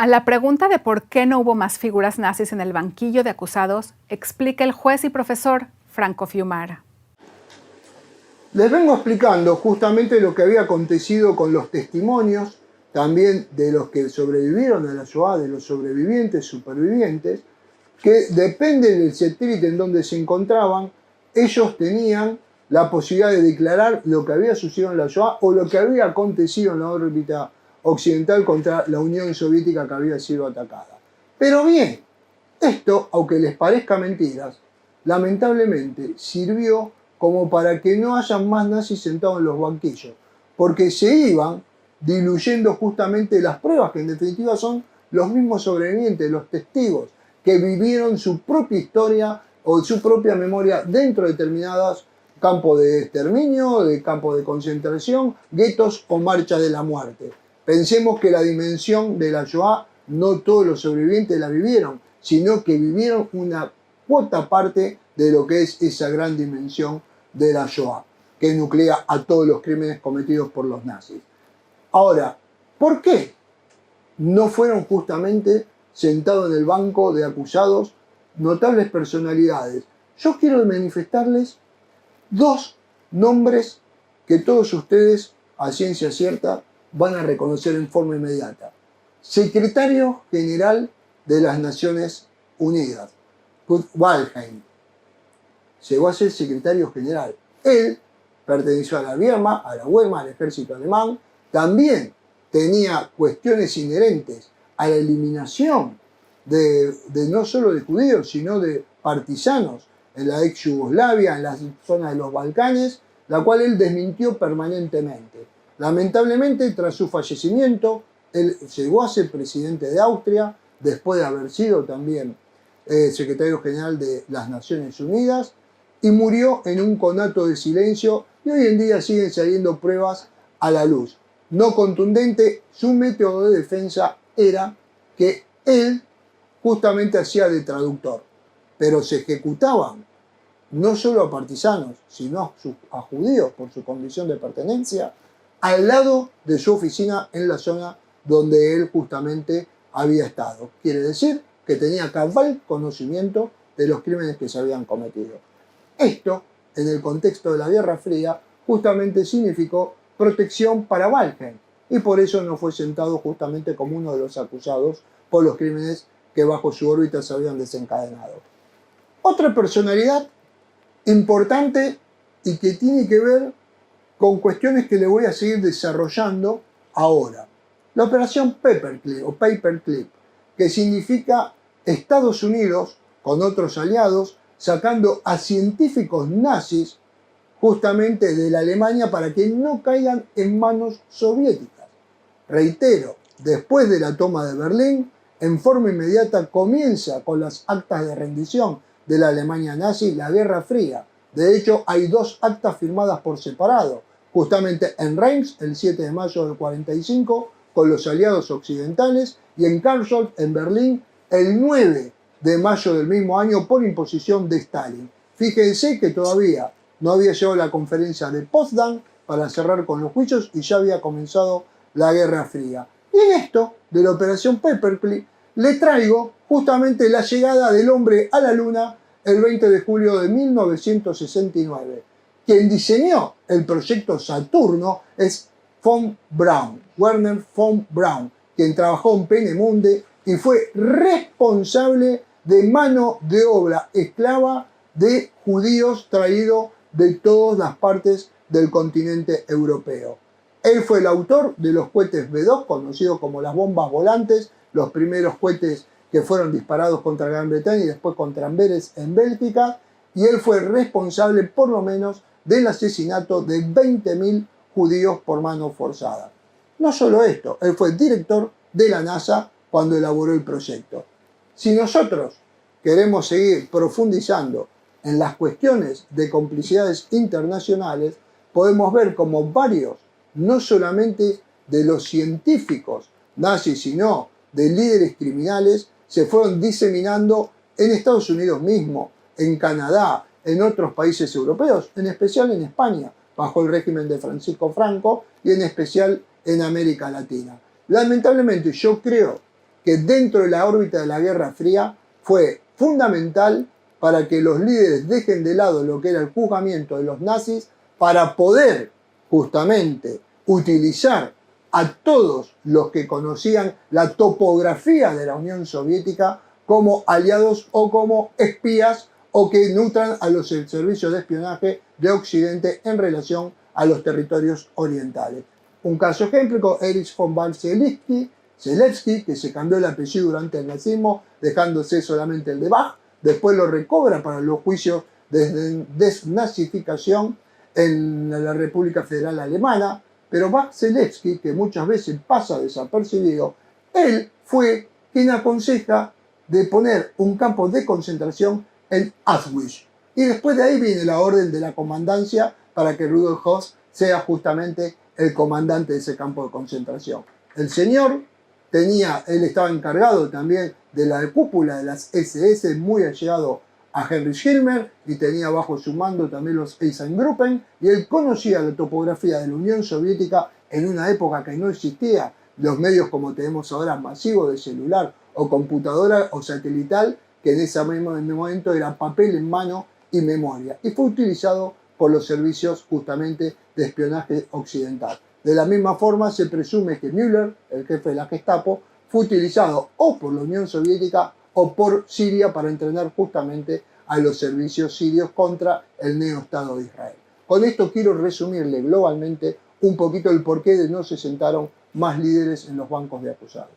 A la pregunta de por qué no hubo más figuras nazis en el banquillo de acusados, explica el juez y profesor Franco Fiumara. Les vengo explicando justamente lo que había acontecido con los testimonios, también de los que sobrevivieron a la Shoah, de los sobrevivientes, supervivientes, que depende del satélite en donde se encontraban, ellos tenían la posibilidad de declarar lo que había sucedido en la Shoah o lo que había acontecido en la órbita occidental contra la Unión Soviética que había sido atacada. Pero bien, esto, aunque les parezca mentiras, lamentablemente sirvió como para que no hayan más nazis sentados en los banquillos, porque se iban diluyendo justamente las pruebas, que en definitiva son los mismos sobrevivientes, los testigos, que vivieron su propia historia o su propia memoria dentro de determinados campos de exterminio, de campos de concentración, guetos o marcha de la muerte. Pensemos que la dimensión de la Shoah, no todos los sobrevivientes la vivieron, sino que vivieron una cuota parte de lo que es esa gran dimensión de la Shoah, que nuclea a todos los crímenes cometidos por los nazis. Ahora, ¿por qué no fueron justamente sentados en el banco de acusados notables personalidades? Yo quiero manifestarles dos nombres que todos ustedes, a ciencia cierta, van a reconocer en forma inmediata. Secretario General de las Naciones Unidas, Kurt Waldheim, llegó a ser secretario general. Él perteneció a la Wehrmacht, a la Wehrmacht, al ejército alemán, también tenía cuestiones inherentes a la eliminación de no solo de judíos, sino de partisanos en la ex Yugoslavia, en la zona de los Balcanes, la cual él desmintió permanentemente. Lamentablemente, tras su fallecimiento, él llegó a ser presidente de Austria, después de haber sido también secretario general de las Naciones Unidas, y murió en un conato de silencio, y hoy en día siguen saliendo pruebas a la luz. No contundente, su método de defensa era que él justamente hacía de traductor, pero se ejecutaban no solo a partisanos, sino a judíos por su condición de pertenencia, al lado de su oficina en la zona donde él justamente había estado. Quiere decir que tenía cabal conocimiento de los crímenes que se habían cometido. Esto, en el contexto de la Guerra Fría, justamente significó protección para Waldheim, y por eso no fue sentado justamente como uno de los acusados por los crímenes que bajo su órbita se habían desencadenado. Otra personalidad importante y que tiene que ver con cuestiones que le voy a seguir desarrollando ahora. La operación Paperclip o Paperclip, que significa Estados Unidos con otros aliados sacando a científicos nazis justamente de la Alemania para que no caigan en manos soviéticas. Reitero, después de la toma de Berlín, en forma inmediata comienza con las actas de rendición de la Alemania nazi la Guerra Fría. De hecho, hay dos actas firmadas por separado, justamente en Reims el 7 de mayo del 45 con los aliados occidentales y en Karlsruhe, en Berlín, el 9 de mayo del mismo año por imposición de Stalin. Fíjense que todavía no había llegado la conferencia de Potsdam para cerrar con los juicios y ya había comenzado la Guerra Fría. Y en esto de la operación Paperclip le traigo justamente la llegada del hombre a la Luna el 20 de julio de 1969. Quien diseñó el proyecto Saturno es von Braun, Werner von Braun, quien trabajó en Peenemünde y fue responsable de mano de obra esclava de judíos traídos de todas las partes del continente europeo. Él fue el autor de los cohetes B-2, conocidos como las bombas volantes, los primeros cohetes que fueron disparados contra Gran Bretaña y después contra Amberes en Bélgica, y él fue responsable por lo menos del asesinato de 20.000 judíos por mano forzada. No solo esto, él fue director de la NASA cuando elaboró el proyecto. Si nosotros queremos seguir profundizando en las cuestiones de complicidades internacionales, podemos ver como varios, no solamente de los científicos nazis, sino de líderes criminales, se fueron diseminando en Estados Unidos mismo, en Canadá, en otros países europeos, en especial en España, bajo el régimen de Francisco Franco, y en especial en América Latina. Lamentablemente yo creo que dentro de la órbita de la Guerra Fría fue fundamental para que los líderes dejen de lado lo que era el juzgamiento de los nazis para poder justamente utilizar a todos los que conocían la topografía de la Unión Soviética como aliados o como espías o que nutran a los servicios de espionaje de Occidente en relación a los territorios orientales. Un caso ejemplo, Erich von Zelewski, que se cambió el apellido durante el nazismo, dejándose solamente el de Bach, después lo recobra para los juicios de desnazificación en la República Federal Alemana, pero Bach-Zelewski, que muchas veces pasa desapercibido, él fue quien aconseja de poner un campo de concentración en Auschwitz. Y después de ahí viene la orden de la comandancia para que Rudolf Höss sea justamente el comandante de ese campo de concentración. El señor él estaba encargado también de la cúpula de las SS, muy allegado a Heinrich Himmler, y tenía bajo su mando también los Einsatzgruppen, y él conocía la topografía de la Unión Soviética en una época que no existía los medios como tenemos ahora masivos de celular o computadora o satelital, que en ese momento era papel en mano y memoria, y fue utilizado por los servicios justamente de espionaje occidental. De la misma forma se presume que Müller, el jefe de la Gestapo, fue utilizado o por la Unión Soviética o por Siria para entrenar justamente a los servicios sirios contra el neoestado de Israel. Con esto quiero resumirle globalmente un poquito el porqué de no se sentaron más líderes en los bancos de acusados.